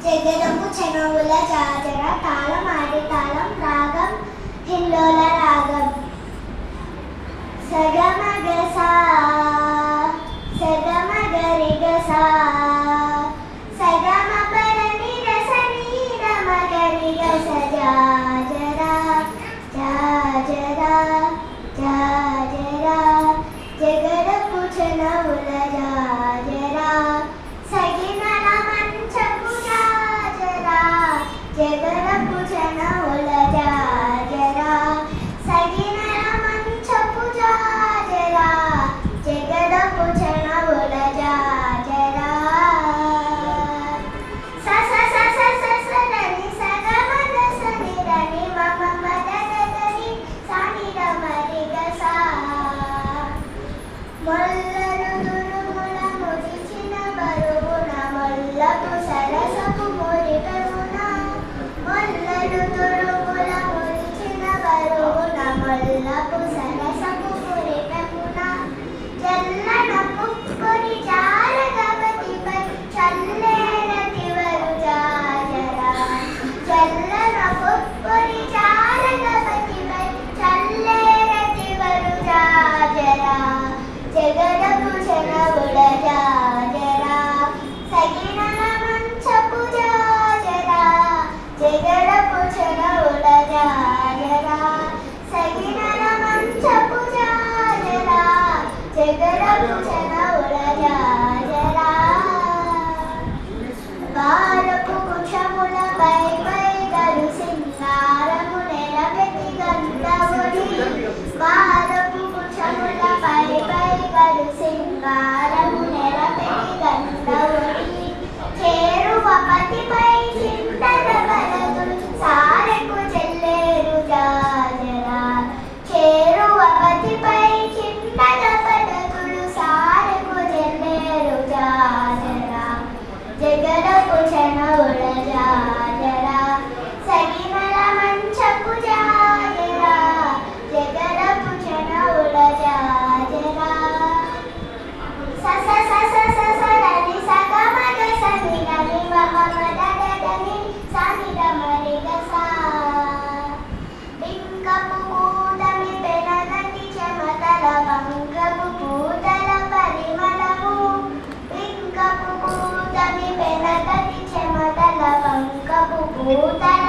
జగదము చెనవుల జాజర తాళం ఆడి తాళం రాగం హిల్లోల రాగం సగమగసా సగమగరిగసా సగమ పరని రసని రమగరిగస జాజర జాజర జాజర జగదము చెనవుల జాజర సగినల మంచపు జాజర జగదము చెనవుల జాజర సగినల మంచపు జాజర జగదము చెనవుల జాజర స స స స స స దని సగమ దస ని దని మమ మద దని సాని ద మరి గ సా మొల్లలు దురుముల ముదిచిన బరువున మొల్లకు సరసపు మురిపెమున మొల్లలు దురుముల ముదిచిన బరువున మొల్లకు సరసపు మురిపెమున జల్లన పుక్కుని జారగవతిపై చల్లేరతివరు జాజర జల్లన పుక్కుని జారగవతిపై చల్లేరతివరు జాజర జగదము చెనవుల జాజర సగినల మంచపు జాజర జగదము చెనవుల జాజర సగినల మంచపు జాజర జగదము చెనవుల జాజర వారపు కుశముల పై పై గలు సింగారము నెలపెట్టి గంటవుడి వారపు కుశముల పై పై గలు సింగారము నెలపెట్టి గంటవుడి చేరువ పతిపై చింతన బలదులు సారెకు చెల్లేరు జాజర చేరువ పతిపై చింతన బలదులు సారెకు చెల్లేరు జాజర జగదము చెనవుల జాజర సగినల మంచపు జాజర జగదము చెనవుల జాజర స స స స స స దని సగమ గ స ని దని మమ మద దని సాని ద మరి గ సా బింకపు పూతమి పెనగటి చెమటల బంకపు పూతల పరిమళము బింకపు పూతమి పెనగటి చెమటల బంకపు పూతల